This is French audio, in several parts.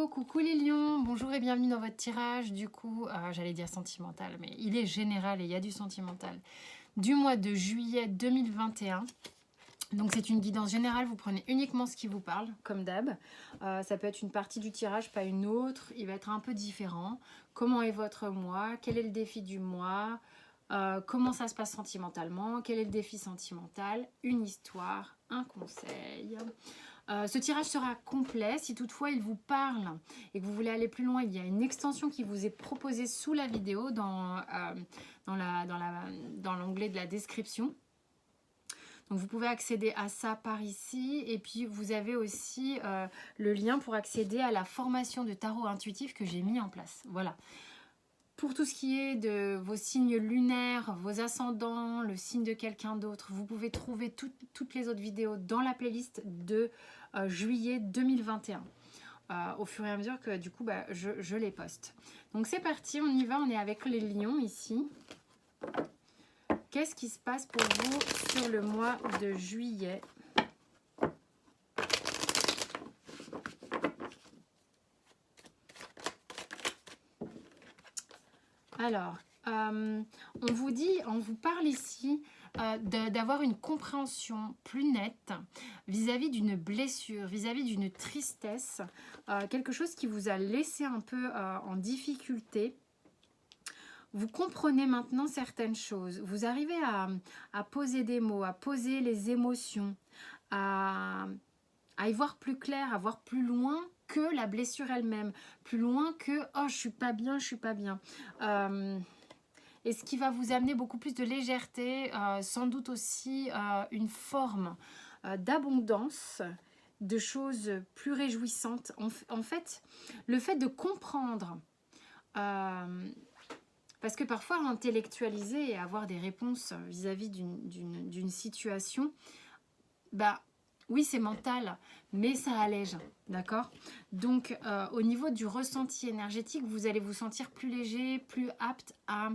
coucou les lions, bonjour et bienvenue dans votre tirage. Du coup, j'allais dire sentimental, mais il est général et il y a du sentimental. Du mois de juillet 2021. Donc c'est une guidance générale, vous prenez uniquement ce qui vous parle, comme d'hab. Ça peut être une partie du tirage, pas une autre. Il va être un peu différent. Comment est votre mois? Quel est le défi du mois? Comment ça se passe sentimentalement? Quel est le défi sentimental? Une histoire, un conseil. Ce tirage sera complet. Si toutefois il vous parle et que vous voulez aller plus loin, il y a une extension qui vous est proposée sous la vidéo dans l'onglet de la description. Donc vous pouvez accéder à ça par ici. Et puis vous avez aussi le lien pour accéder à la formation de tarot intuitif que j'ai mis en place. Voilà. Pour tout ce qui est de vos signes lunaires, vos ascendants, le signe de quelqu'un d'autre, vous pouvez trouver toutes les autres vidéos dans la playlist de juillet 2021. Au fur et à mesure que du coup je les poste. Donc c'est parti, on y va, on est avec les lions ici. Qu'est-ce qui se passe pour vous sur le mois de juillet ? Alors, on vous parle ici d'avoir une compréhension plus nette vis-à-vis d'une blessure, vis-à-vis d'une tristesse, quelque chose qui vous a laissé un peu en difficulté. Vous comprenez maintenant certaines choses. Vous arrivez à poser des mots, à poser les émotions, à y voir plus clair, à voir plus loin que la blessure elle-même, plus loin que « oh, je suis pas bien, je suis pas bien ». Et ce qui va vous amener beaucoup plus de légèreté, sans doute aussi une forme d'abondance, de choses plus réjouissantes. En fait, le fait de comprendre, parce que parfois intellectualiser et avoir des réponses vis-à-vis d'une situation, oui, c'est mental, mais ça allège, d'accord? Donc, au niveau du ressenti énergétique, vous allez vous sentir plus léger, plus apte à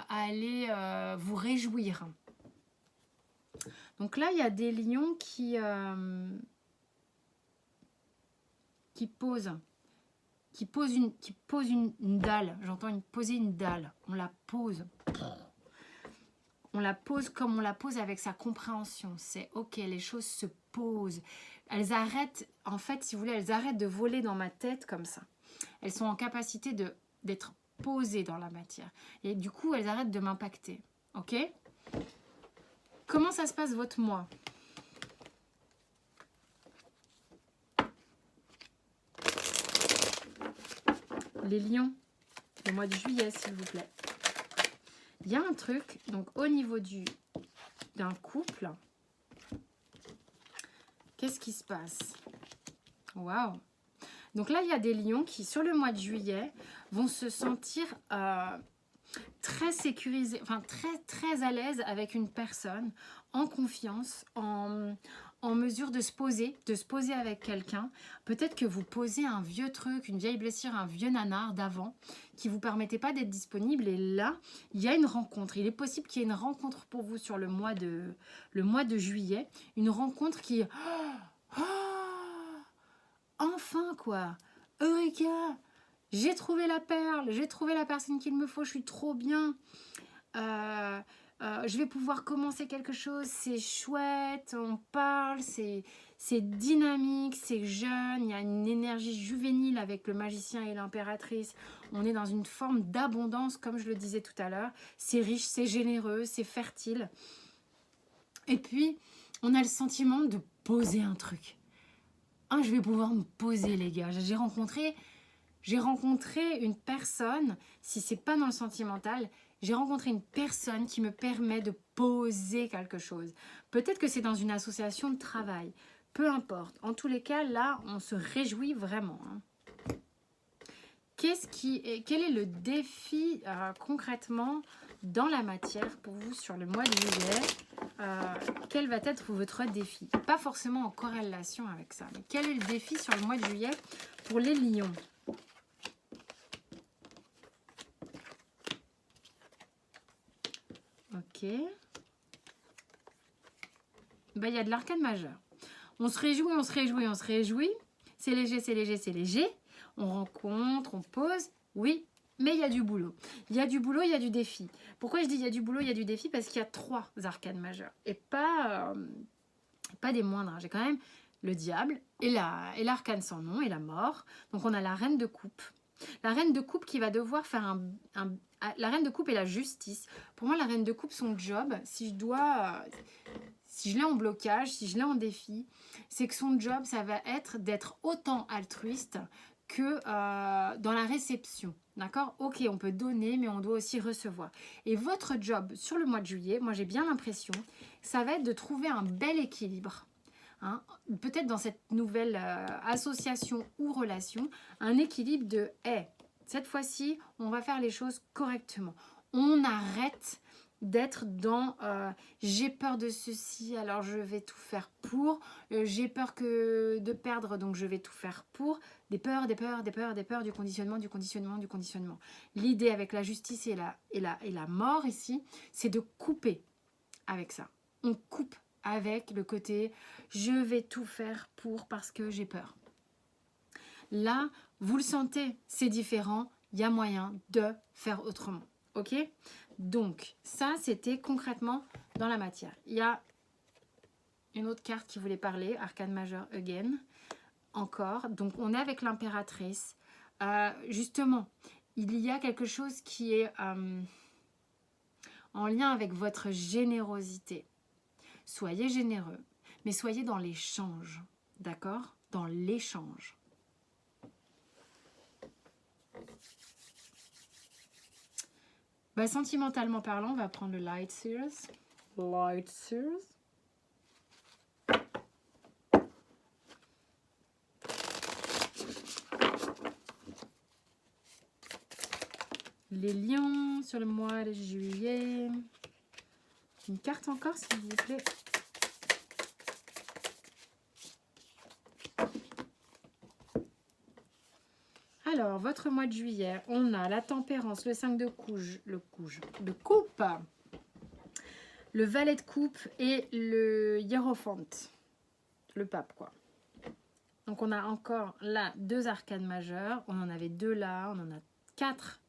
aller vous réjouir. Donc là, il y a des lions qui posent une dalle. J'entends poser une dalle. On la pose. On la pose comme on la pose avec sa compréhension. C'est ok, les choses se posent. Elles arrêtent, en fait, si vous voulez, elles arrêtent de voler dans ma tête comme ça. Elles sont en capacité d'être posées dans la matière. Et du coup, elles arrêtent de m'impacter. Ok ? Comment ça se passe votre mois ? Les lions, le mois de juillet, s'il vous plaît. Il y a un truc, donc au niveau d'un couple, qu'est-ce qui se passe? Waouh! Donc là, il y a des lions qui, sur le mois de juillet, vont se sentir très sécurisés, enfin très à l'aise avec une personne, en confiance, en mesure de se poser avec quelqu'un. Peut-être que vous posez un vieux truc, une vieille blessure, un vieux nanar d'avant qui ne vous permettait pas d'être disponible. Et là, il y a une rencontre. Il est possible qu'il y ait une rencontre pour vous sur le mois de juillet. Une rencontre qui... enfin quoi, Eureka, j'ai trouvé la perle, j'ai trouvé la personne qu'il me faut, je suis trop bien. Je vais pouvoir commencer quelque chose, c'est chouette, on parle, c'est dynamique, c'est jeune, il y a une énergie juvénile avec le magicien et l'impératrice. On est dans une forme d'abondance, comme je le disais tout à l'heure. C'est riche, c'est généreux, c'est fertile. Et puis, on a le sentiment de poser un truc. Je vais pouvoir me poser, les gars. J'ai rencontré une personne, si c'est pas dans le sentimental, j'ai rencontré une personne qui me permet de poser quelque chose. Peut-être que c'est dans une association de travail. Peu importe. En tous les cas, là, on se réjouit vraiment. Quel est le défi concrètement dans la matière pour vous sur le mois de juillet? Quel va être votre défi? Pas forcément en corrélation avec ça, mais quel est le défi sur le mois de juillet pour les lions? Ok. Il y a de l'arcane majeur. On se réjouit, on se réjouit, on se réjouit. c'est léger, c'est léger, c'est léger. On rencontre, on pose, oui, mais il y a du boulot. Il y a du boulot, il y a du défi. Pourquoi je dis il y a du boulot, il y a du défi? Parce qu'il y a 3 arcanes majeures et pas des moindres. J'ai quand même le diable et l'arcane sans nom et la mort. Donc on a la reine de coupe. La reine de coupe qui va devoir faire la reine de coupe et la justice. Pour moi, la reine de coupe, son job, si je l'ai en blocage, si je l'ai en défi, c'est que son job, ça va être d'être autant altruiste que dans la réception. D'accord? Ok, on peut donner, mais on doit aussi recevoir. Et votre job sur le mois de juillet, moi j'ai bien l'impression, ça va être de trouver un bel équilibre. Hein, peut-être dans cette nouvelle association ou relation, un équilibre de hey, cette fois-ci, on va faire les choses correctement. On arrête d'être dans j'ai peur de ceci, alors je vais tout faire pour, j'ai peur de perdre, donc je vais tout faire pour, des peurs, du conditionnement, du conditionnement, du conditionnement. L'idée avec la justice et la mort ici, c'est de couper avec ça. On coupe avec le côté je vais tout faire pour parce que j'ai peur. Là, vous le sentez, c'est différent, il y a moyen de faire autrement. Ok? Donc, ça, c'était concrètement dans la matière. Il y a une autre carte qui voulait parler, arcane majeur again, encore. Donc, on est avec l'impératrice. Justement, il y a quelque chose qui est en lien avec votre générosité. Soyez généreux, mais soyez dans l'échange, d'accord? Dans l'échange. Bah, sentimentalement parlant, on va prendre le Light Sears. Light Sears. Les lions sur le mois de juillet. Une carte encore, s'il vous plaît. Alors, votre mois de juillet, on a la tempérance, le 5 de coupe, le valet de coupe et le hiérophante, le pape, quoi. Donc, on a encore là 2 arcanes majeures. On en avait 2 là, on en a 4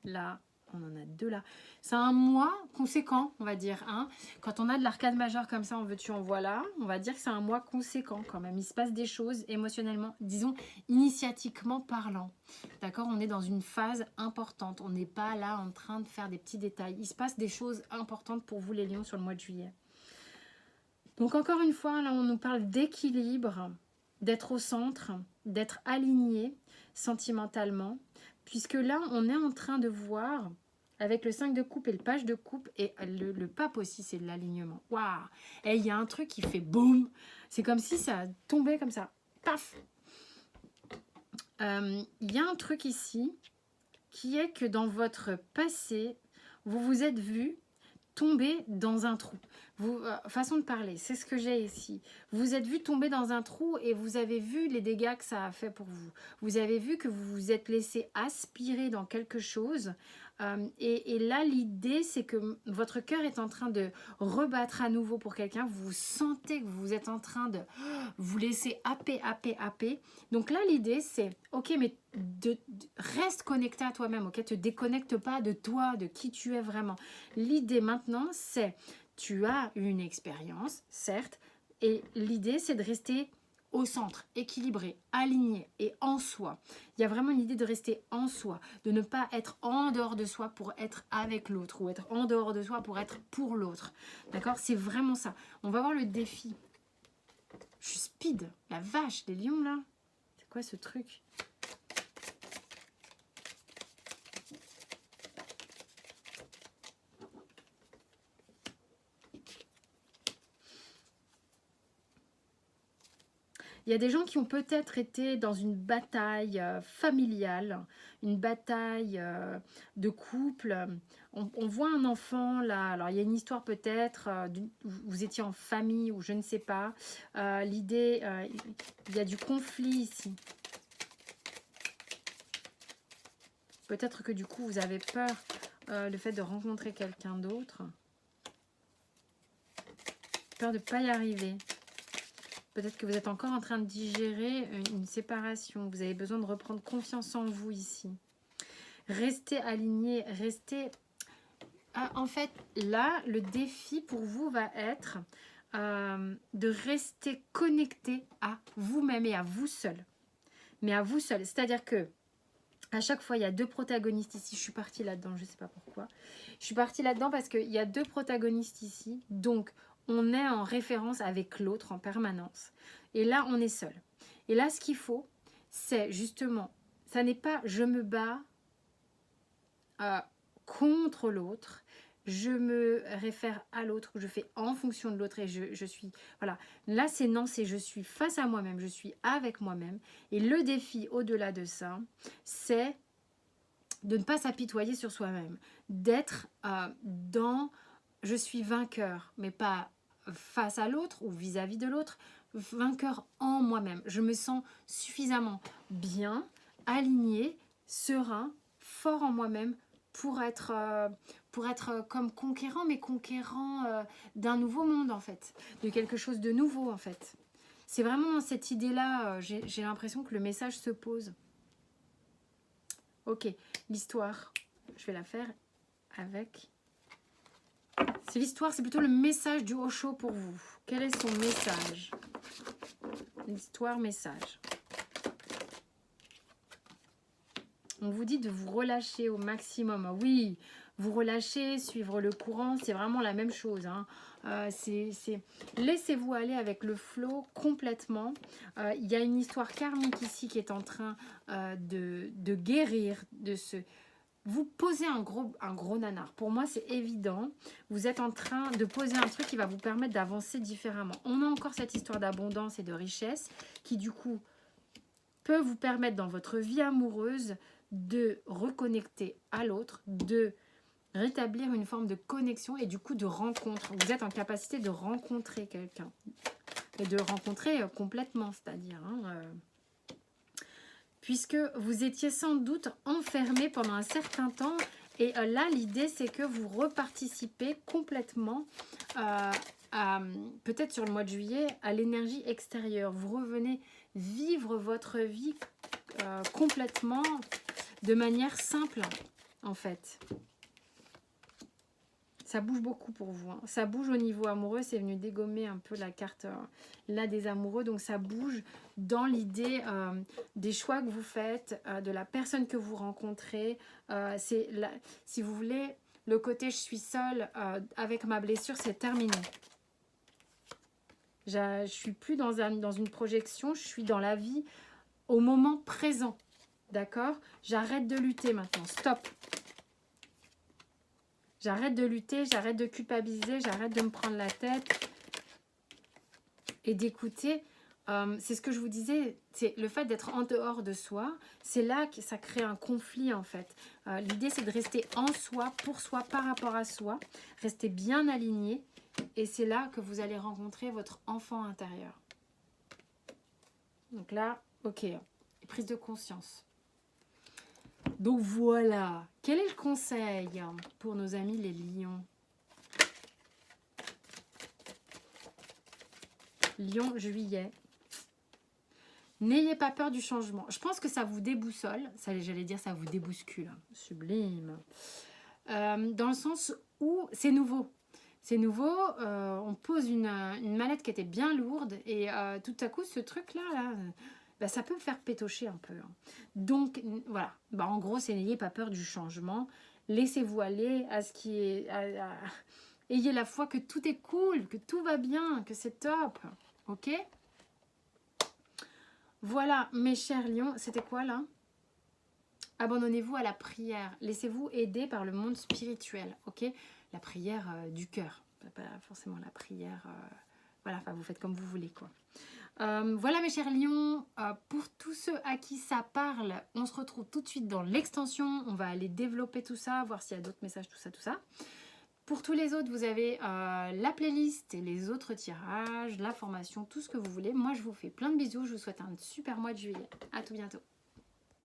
là. On en a 2 là. C'est un mois conséquent, on va dire. Hein. Quand on a de l'arcane majeure comme ça, en veux-tu, en voilà, on va dire que c'est un mois conséquent quand même. Il se passe des choses émotionnellement, disons, initiatiquement parlant. D'accord? On est dans une phase importante. On n'est pas là en train de faire des petits détails. Il se passe des choses importantes pour vous, les lions, sur le mois de juillet. Donc, encore une fois, là, on nous parle d'équilibre, d'être au centre, d'être aligné sentimentalement, puisque là, on est en train de voir... Avec le 5 de coupe et le page de coupe et le pape aussi, c'est de l'alignement. Waouh! Et il y a un truc qui fait boum. C'est comme si ça tombait comme ça. Paf! Il y a un truc ici qui est que dans votre passé, vous vous êtes vu tomber dans un trou. Façon de parler, c'est ce que j'ai ici. Vous êtes vu tomber dans un trou et vous avez vu les dégâts que ça a fait pour vous. Vous avez vu que vous vous êtes laissé aspirer dans quelque chose. Et là, l'idée, c'est que votre cœur est en train de rebattre à nouveau pour quelqu'un. Vous sentez que vous êtes en train de vous laisser happer. Donc là, l'idée, c'est, ok, mais reste connecté à toi-même, ok? Te déconnecte pas de toi, de qui tu es vraiment. L'idée maintenant, c'est, tu as une expérience, certes, et l'idée, c'est de rester au centre, équilibré, aligné et en soi. Il y a vraiment l'idée de rester en soi, de ne pas être en dehors de soi pour être avec l'autre ou être en dehors de soi pour être pour l'autre. D'accord? C'est vraiment ça. On va voir le défi. Je suis speed. La vache, les lions là. C'est quoi ce truc? Il y a des gens qui ont peut-être été dans une bataille familiale, une bataille de couple. On voit un enfant là, alors il y a une histoire peut-être, vous étiez en famille ou je ne sais pas. L'idée, il y a du conflit ici. Peut-être que du coup vous avez peur, le fait de rencontrer quelqu'un d'autre. Peur de ne pas y arriver. Peut-être que vous êtes encore en train de digérer une séparation. Vous avez besoin de reprendre confiance en vous ici. Restez aligné, restez... en fait, là, le défi pour vous va être de rester connecté à vous-même et à vous seul. Mais à vous seul. C'est-à-dire que à chaque fois, il y a deux protagonistes ici. Je suis partie là-dedans, je ne sais pas pourquoi. Je suis partie là-dedans parce qu'il y a deux protagonistes ici. Donc, on est en référence avec l'autre en permanence. Et là, on est seul. Et là, ce qu'il faut, c'est justement, ça n'est pas je me bats contre l'autre, je me réfère à l'autre, je fais en fonction de l'autre et je suis, voilà. Là, c'est non, c'est je suis face à moi-même, je suis avec moi-même. Et le défi au-delà de ça, c'est de ne pas s'apitoyer sur soi-même, d'être dans je suis vainqueur, mais pas face à l'autre ou vis-à-vis de l'autre, vainqueur en moi-même. Je me sens suffisamment bien, aligné, serein, fort en moi-même pour être comme conquérant, mais conquérant d'un nouveau monde en fait, de quelque chose de nouveau en fait. C'est vraiment dans cette idée-là, j'ai l'impression que le message se pose. Ok, l'histoire, je vais la faire avec... C'est l'histoire, c'est plutôt le message du Osho pour vous. Quel est son message? L'histoire, message. On vous dit de vous relâcher au maximum. Oui, vous relâcher, suivre le courant, c'est vraiment la même chose. Hein. Laissez-vous aller avec le flow complètement. Il y a une histoire karmique ici qui est en train de guérir de ce... Vous posez un gros nanar. Pour moi, c'est évident. Vous êtes en train de poser un truc qui va vous permettre d'avancer différemment. On a encore cette histoire d'abondance et de richesse qui, du coup, peut vous permettre dans votre vie amoureuse de reconnecter à l'autre, de rétablir une forme de connexion et du coup de rencontre. Vous êtes en capacité de rencontrer quelqu'un. Et de rencontrer complètement, c'est-à-dire... puisque vous étiez sans doute enfermé pendant un certain temps. Et là, l'idée, c'est que vous reparticipez complètement, peut-être sur le mois de juillet, à l'énergie extérieure. Vous revenez vivre votre vie complètement de manière simple, en fait. Ça bouge beaucoup pour vous. Hein. Ça bouge au niveau amoureux. C'est venu dégommer un peu la carte là des amoureux. Donc ça bouge dans l'idée des choix que vous faites, de la personne que vous rencontrez. Si vous voulez, le côté je suis seule avec ma blessure, c'est terminé. Je ne suis plus dans une projection. Je suis dans la vie au moment présent. D'accord? J'arrête de lutter maintenant. Stop! J'arrête de lutter, j'arrête de culpabiliser, j'arrête de me prendre la tête et d'écouter. C'est ce que je vous disais, c'est le fait d'être en dehors de soi, c'est là que ça crée un conflit en fait. L'idée c'est de rester en soi, pour soi, par rapport à soi, rester bien aligné et c'est là que vous allez rencontrer votre enfant intérieur. Donc là, ok, prise de conscience. Donc voilà, quel est le conseil pour nos amis les lions? Lion, juillet. N'ayez pas peur du changement. Je pense que ça vous déboussole, j'allais dire ça vous débouscule, sublime. Dans le sens où c'est nouveau. C'est nouveau, on pose une mallette qui était bien lourde et tout à coup ce truc-là... Bah, ça peut me faire pétocher un peu. Hein. Donc, voilà. Bah, en gros, c'est n'ayez pas peur du changement. Laissez-vous aller à ce qui est... Ayez la foi que tout est cool, que tout va bien, que c'est top. Ok? Voilà, mes chers lions. C'était quoi, là? Abandonnez-vous à la prière. Laissez-vous aider par le monde spirituel. Ok? La prière du cœur. Pas forcément la prière... Voilà, enfin, vous faites comme vous voulez, quoi. Voilà mes chers lions, pour tous ceux à qui ça parle, on se retrouve tout de suite dans l'extension, on va aller développer tout ça, voir s'il y a d'autres messages, tout ça. Pour tous les autres, vous avez la playlist et les autres tirages, la formation, tout ce que vous voulez. Moi, je vous fais plein de bisous, je vous souhaite un super mois de juillet. À tout bientôt.